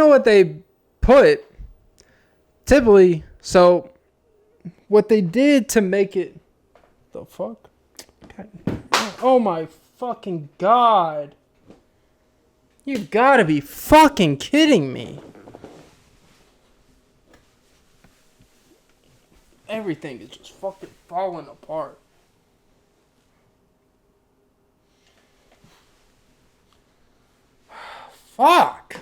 what they put, typically, so what they did to make it, the fuck? Oh my fucking God. You gotta be fucking kidding me. Everything is just fucking falling apart. Fuck.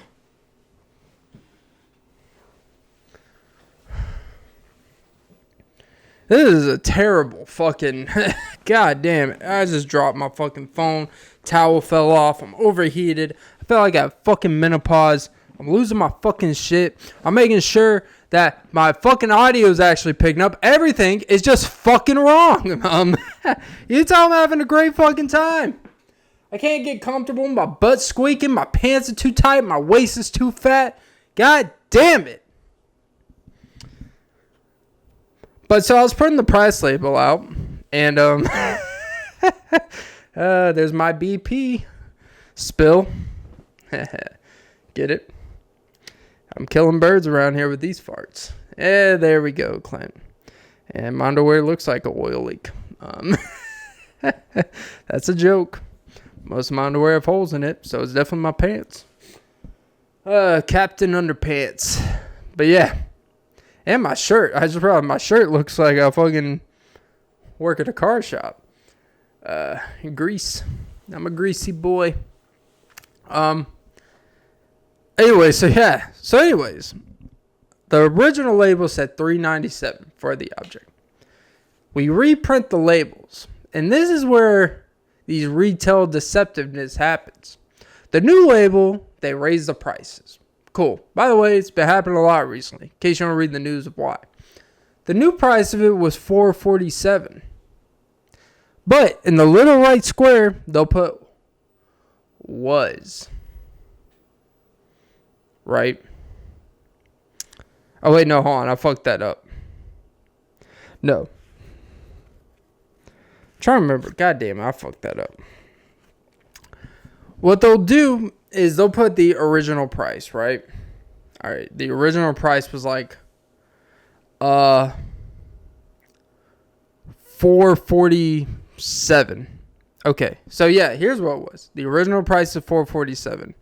This is a terrible fucking... God damn it. I just dropped my fucking phone. Towel fell off. I'm overheated. I feel like I have fucking menopause. I'm losing my fucking shit. I'm making sure that my fucking audio is actually picking up. Everything is just fucking wrong. You tell I'm having a great fucking time. I can't get comfortable. My butt's squeaking. My pants are too tight. My waist is too fat. God damn it. But so I was putting the price label out. And there's my BP spill. Get it? I'm killing birds around here with these farts. There we go, Clint. And my underwear looks like an oil leak. That's a joke. Most of my underwear have holes in it, so it's definitely my pants. Captain Underpants. But yeah. And my shirt. I just realized my shirt looks like I fucking work at a car shop. Grease. I'm a greasy boy. Anyway, so yeah. So anyways, the original label said $3.97 for the object. We reprint the labels, and this is where these retail deceptiveness happens. The new label, they raise the prices. Cool. By the way, it's been happening a lot recently, in case you don't read the news of why. The new price of it was $4.47. But in the little right square, they'll put was. Right? Oh, wait, no, hold on. I fucked that up. No. I'm trying to remember. God damn it, I fucked that up. What they'll do is they'll put the original price, right? All right, the original price was like $4.47. Okay, so yeah, here's what it was. The original price is $4.47.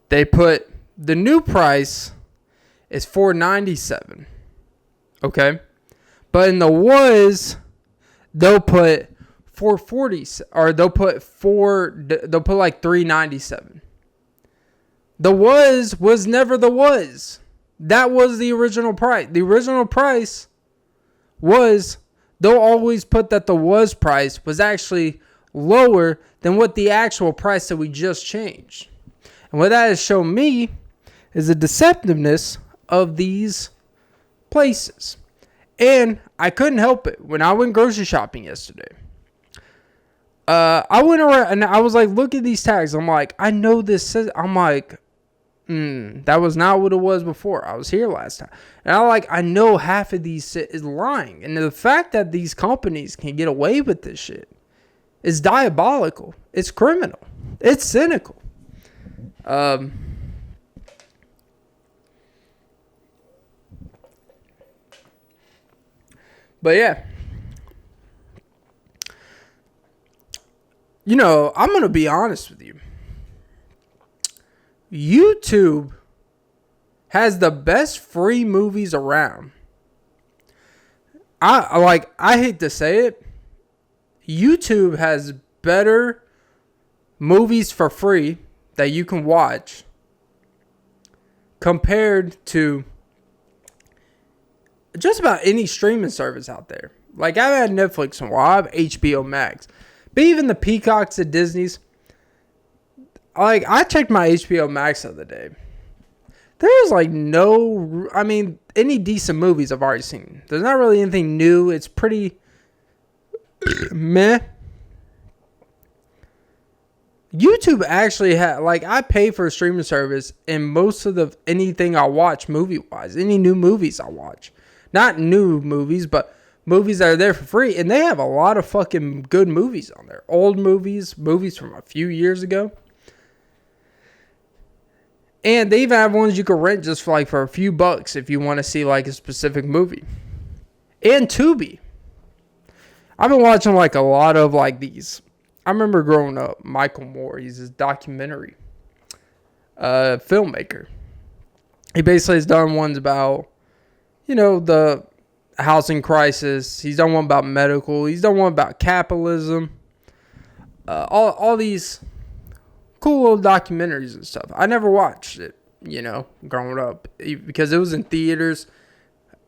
They put the new price is $4.97. Okay? But in the was, they'll put $4.40, or they'll put like $3.97. The was never the was. That was the original price. The original price was, they'll always put that the was price was actually lower than what the actual price that we just changed. And what that has shown me is the deceptiveness of these places. And I couldn't help it. When I went grocery shopping yesterday, I went around and I was like, look at these tags. I'm like, I know this says, I'm like, that was not what it was before. I was here last time. And I know half of these is lying. And the fact that these companies can get away with this shit is diabolical. It's criminal. It's cynical. But yeah. You know, I'm going to be honest with you. YouTube has the best free movies around. I hate to say it. YouTube has better movies for free that you can watch compared to just about any streaming service out there. Like, I've had Netflix in a while. I have HBO Max. But even the Peacocks at Disney's, like, I checked my HBO Max the other day. There's like any decent movies I've already seen. There's not really anything new. It's pretty meh. YouTube actually I pay for a streaming service, and most of anything I watch movie-wise, any new movies I watch. Not new movies, but movies that are there for free. And they have a lot of fucking good movies on there. Old movies from a few years ago. And they even have ones you can rent just for a few bucks if you want to see like a specific movie. And Tubi. I've been watching like a lot of like these. I remember growing up, Michael Moore, he's a documentary filmmaker. He basically has done ones about, the housing crisis. He's done one about medical. He's done one about capitalism. All these cool little documentaries and stuff. I never watched it, growing up because it was in theaters.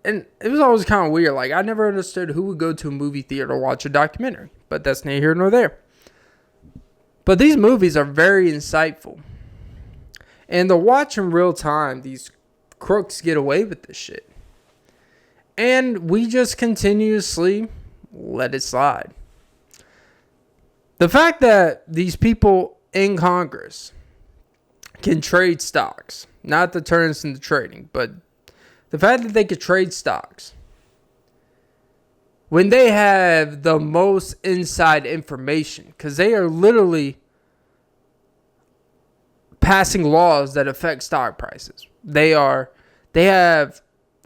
And it was always kind of weird. Like, I never understood who would go to a movie theater to watch a documentary. But that's neither here nor there. But these movies are very insightful. And to watch in real time, these crooks get away with this shit. And we just continuously let it slide. The fact that these people in Congress can trade stocks, not to turn this into trading, but the fact that they could trade stocks when they have the most inside information, because they are literally passing laws that affect stock prices. They have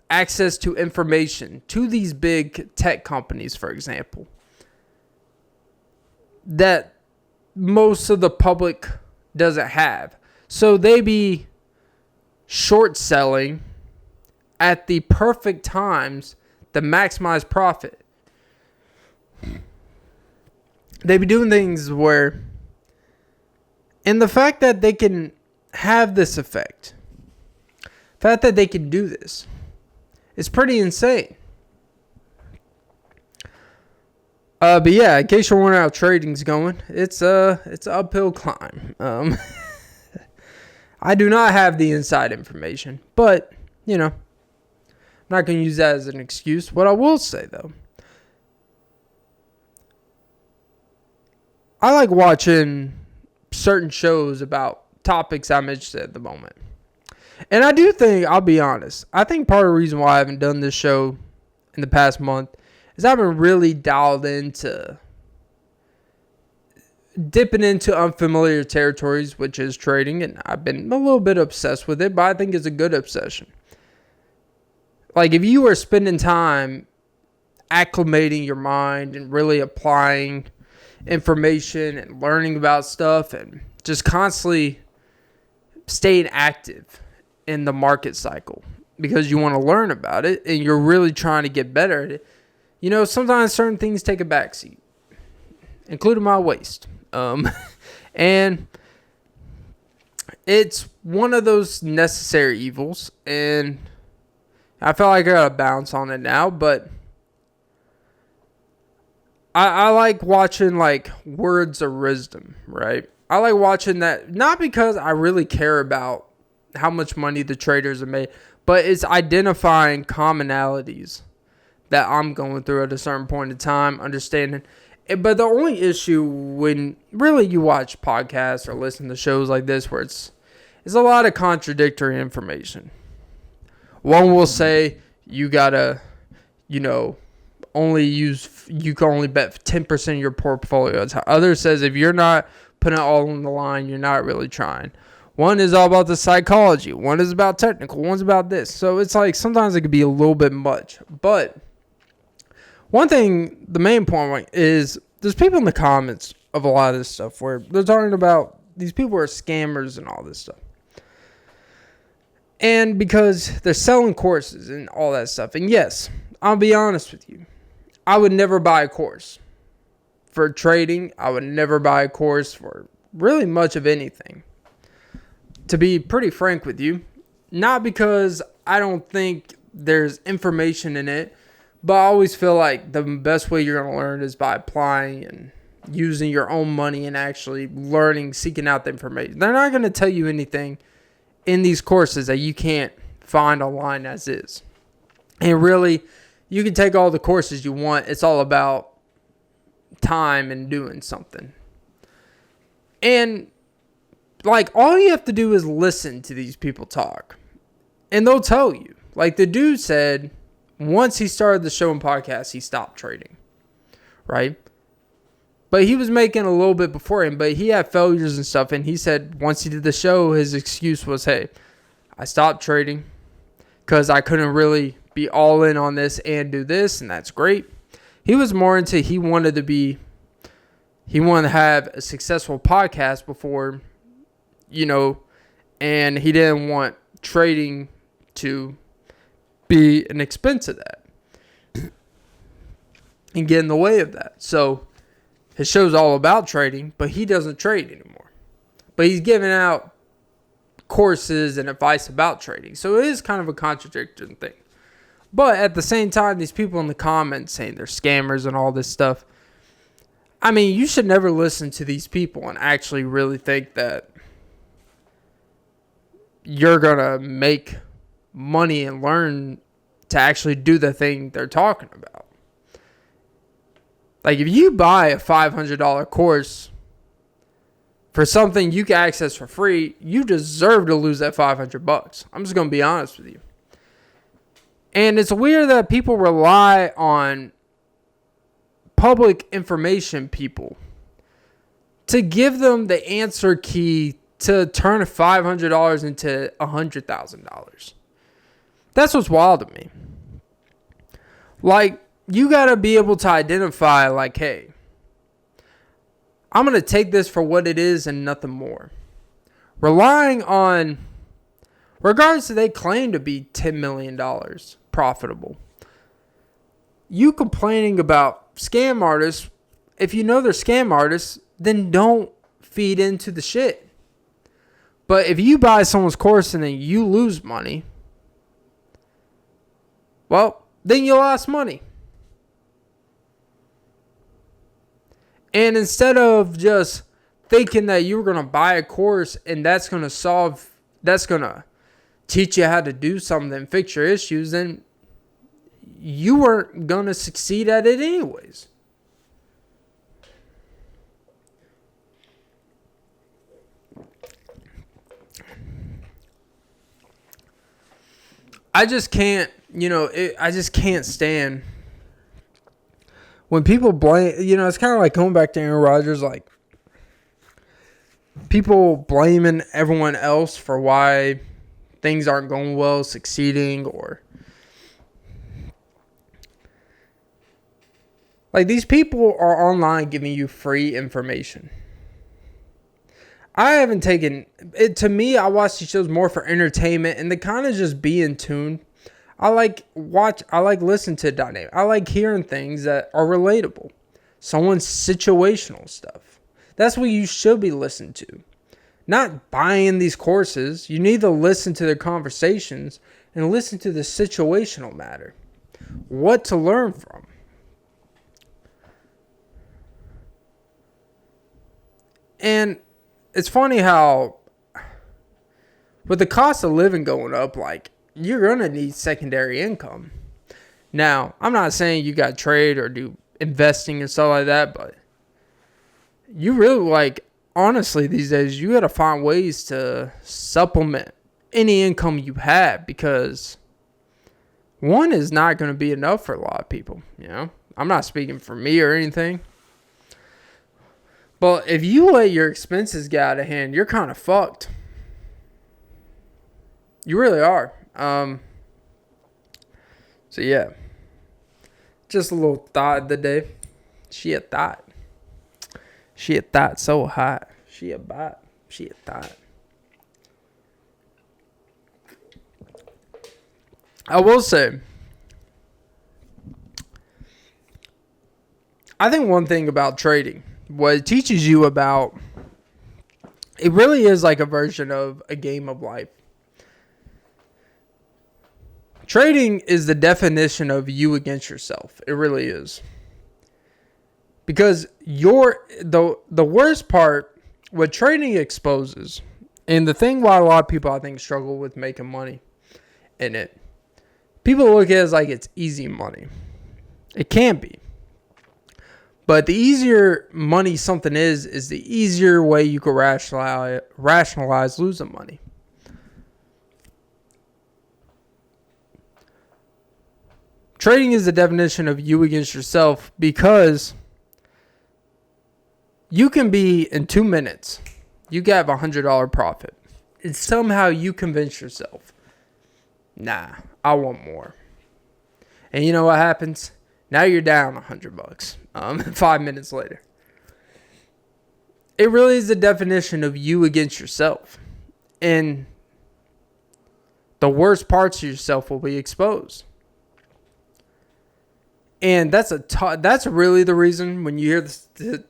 access to information to these big tech companies, for example, that most of the public doesn't have. So they be short selling at the perfect times to maximize profit. They be doing things where, and the fact that they can have this effect, the fact that they can do this, is pretty insane. But yeah, in case you're wondering how trading's going, it's an uphill climb. I do not have the inside information, but I'm not going to use that as an excuse. What I will say though, I like watching certain shows about topics I'm interested in at the moment. And I do think, I'll be honest, I think part of the reason why I haven't done this show in the past month is I haven't really dialed into dipping into unfamiliar territories, which is trading, and I've been a little bit obsessed with it, but I think it's a good obsession. Like, if you are spending time acclimating your mind and really applying information and learning about stuff and just constantly staying active in the market cycle because you want to learn about it and you're really trying to get better at it, sometimes certain things take a backseat, including my waist. And it's one of those necessary evils, and I feel like I gotta bounce on it now, but I like watching like Words of Rizdom, right? I like watching that, not because I really care about how much money the traders have made, but it's identifying commonalities that I'm going through at a certain point in time, understanding. But the only issue when really you watch podcasts or listen to shows like this where it's a lot of contradictory information. One will say you gotta, you can only bet 10% of your portfolio. Others says if you're not putting it all on the line, you're not really trying. One is all about the psychology. One is about technical. One's about this. So it's like sometimes it could be a little bit much. But one thing, the main point is there's people in the comments of a lot of this stuff where they're talking about these people are scammers and all this stuff. And because they're selling courses and all that stuff. And yes, I'll be honest with you. I would never buy a course for trading. I would never buy a course for really much of anything. To be pretty frank with you, not because I don't think there's information in it, but I always feel like the best way you're going to learn is by applying and using your own money and actually learning, seeking out the information. They're not going to tell you anything in these courses that you can't find online as is. And really, you can take all the courses you want. It's all about time and doing something. And like, all you have to do is listen to these people talk. And they'll tell you. Like, the dude said, once he started the show and podcast, he stopped trading. Right? But he was making a little bit before him, but he had failures and stuff. And he said once he did the show, his excuse was, hey, I stopped trading because I couldn't really be all in on this and do this. And that's great. He was more into, he wanted to have a successful podcast before, and he didn't want trading to be an expense of that and get in the way of that. So his show's all about trading, but he doesn't trade anymore. But he's giving out courses and advice about trading. So it is kind of a contradicting thing. But at the same time, these people in the comments saying they're scammers and all this stuff. I mean, you should never listen to these people and actually really think that you're going to make money and learn to actually do the thing they're talking about. Like, if you buy a $500 course for something you can access for free, you deserve to lose that $500. I'm just going to be honest with you. And it's weird that people rely on public information people to give them the answer key to turn $500 into $100,000. That's what's wild to me. Like, you got to be able to identify, like, hey, I'm going to take this for what it is and nothing more. Relying on, regardless if they claim to be $10 million profitable, you complaining about scam artists, if you know they're scam artists, then don't feed into the shit. But if you buy someone's course and then you lose money, well, then you lost money. And instead of just thinking that you were going to buy a course and that's going to teach you how to do something, fix your issues, then you weren't going to succeed at it anyways. I just can't, I just can't stand when people blame, it's kind of like going back to Aaron Rodgers, like people blaming everyone else for why things aren't going well, succeeding, or like these people are online giving you free information. I haven't taken it. To me, I watch these shows more for entertainment and to kind of just be in tune. I like listen to dynamic. I like hearing things that are relatable. Someone's situational stuff. That's what you should be listening to. Not buying these courses. You need to listen to their conversations and listen to the situational matter. What to learn from. And it's funny how with the cost of living going up, like, you're going to need secondary income. Now, I'm not saying you got to trade or do investing and stuff like that, but you really, honestly, these days, you got to find ways to supplement any income you have, because one is not going to be enough for a lot of people, I'm not speaking for me or anything. But if you let your expenses get out of hand, you're kind of fucked. You really are. So yeah. Just a little thought of the day. She a thought so hot. She a bot. She a thought. I will say, I think one thing about trading, what it teaches you about, it really is like a version of a game of life. Trading is the definition of you against yourself. It really is. Because the worst part, what trading exposes, and the thing why a lot of people I think struggle with making money in it, people look at it as like it's easy money. It can be. But the easier money something is the easier way you can rationalize losing money. Trading is the definition of you against yourself, because You can be in 2 minutes. You can have $100 profit. And somehow you convince yourself, nah, I want more. And you know what happens? Now you're down $100. 5 minutes later. It really is the definition of you against yourself. And the worst parts of yourself will be exposed. And that's really the reason when you hear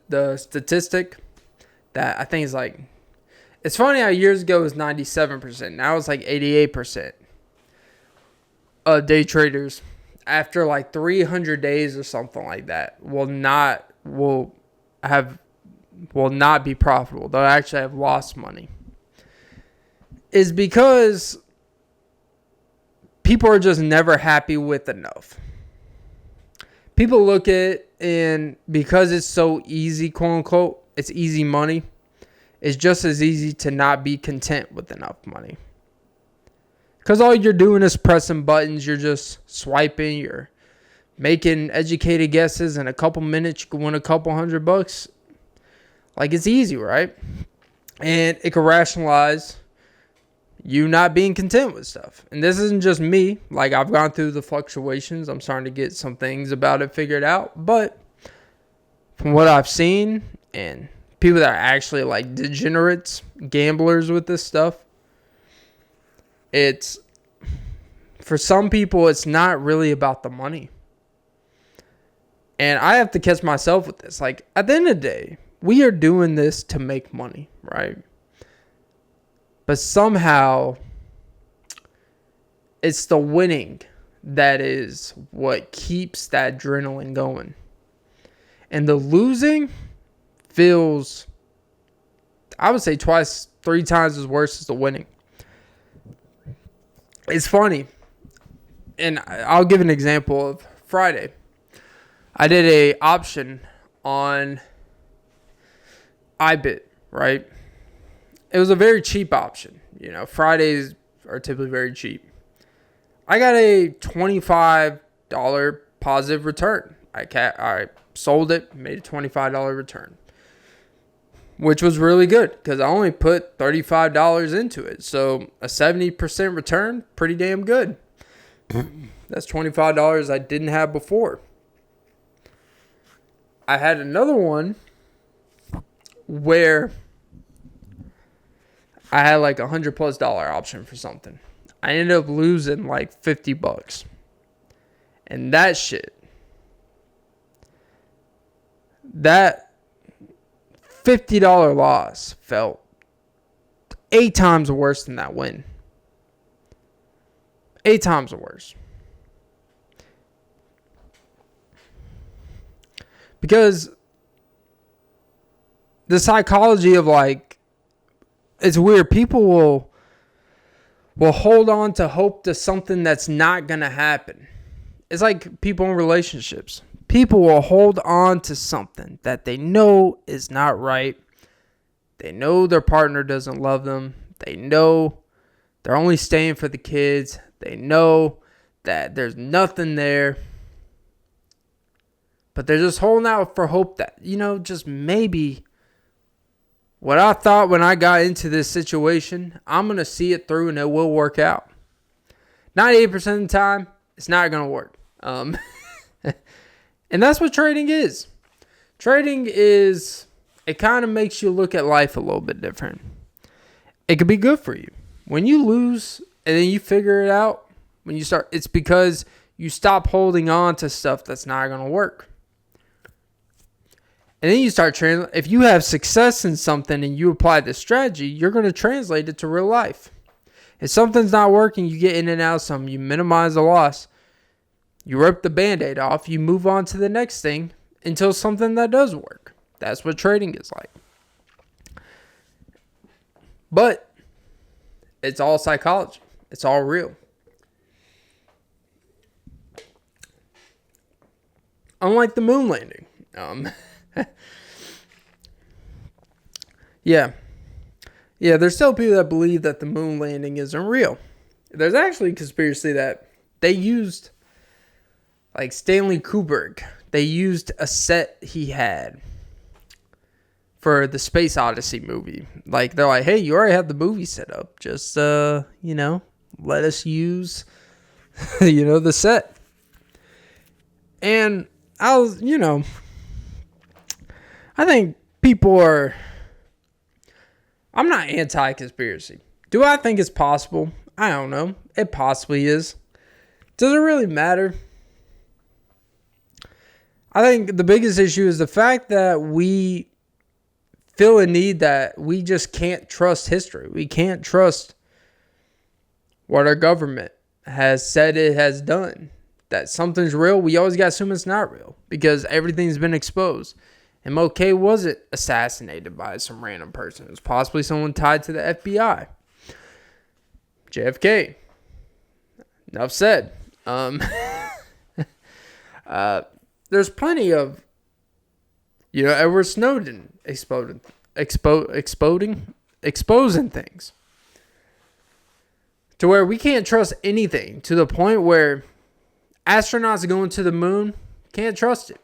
the statistic that I think is like, it's funny how years ago it was 97%. Now it's like 88% of day traders after like 300 days or something like that will not be profitable. They'll actually have lost money. Is because people are just never happy with enough. People look at it, and because it's so easy, quote unquote, it's easy money, it's just as easy to not be content with enough money. Because all you're doing is pressing buttons, you're just swiping, you're making educated guesses, in a couple minutes you can win a couple $100. Like, it's easy, right? And it can rationalize you not being content with stuff. And this isn't just me. Like, I've gone through the fluctuations. I'm starting to get some things about it figured out. But from what I've seen, and people that are actually like degenerates, gamblers with this stuff, it's, for some people, it's not really about the money. And I have to catch myself with this. Like, at the end of the day, we are doing this to make money, right? But somehow, it's the winning that is what keeps that adrenaline going. And the losing feels, I would say, 3 times as worse as the winning. It's funny. And I'll give an example of Friday. I did a option on iBit, right? It was a very cheap option. You know, Fridays are typically very cheap. I got a $25 positive return. I sold it, made a $25 return, which was really good because I only put $35 into it. So a 70% return, pretty damn good. That's $25 I didn't have before. I had another one where I had like $100+ option for something. I ended up losing like $50. And that shit, that $50 loss felt 8 times worse than that win. 8 times worse. Because the psychology of like, it's weird. People will hold on to hope to something that's not going to happen. It's like people in relationships. People will hold on to something that they know is not right. They know their partner doesn't love them. They know they're only staying for the kids. They know that there's nothing there. But they're just holding out for hope that, you know, just maybe what I thought when I got into this situation, I'm going to see it through and it will work out. 98% of the time, it's not going to work. And that's what trading is. Trading is, it kind of makes you look at life a little bit different. It could be good for you. When you lose and then you figure it out, when you start, it's because you stop holding on to stuff that's not going to work. And then you start if you have success in something and you apply this strategy, you're going to translate it to real life. If something's not working, you get in and out of something, you minimize the loss, you rip the Band-Aid off, you move on to the next thing until something that does work. That's what trading is like. But it's all psychology. It's all real. Unlike the moon landing. Yeah, there's still people that believe that the moon landing isn't real. There's actually a conspiracy that they used, like Stanley Kubrick, they used a set he had for the Space Odyssey movie. Like, they're like, hey, you already have the movie set up. Just, let us use, the set. And I think people are... I'm not anti-conspiracy. Do I think it's possible? I don't know. It possibly is. Does it really matter? I think the biggest issue is the fact that we feel a need that we just can't trust history. We can't trust what our government has said it has done. That something's real, we always got to assume it's not real because everything's been exposed. MLK wasn't assassinated by some random person. It was possibly someone tied to the FBI. JFK. Enough said. There's plenty of, Edward Snowden exposing things to where we can't trust anything, to the point where astronauts going to the moon, can't trust it.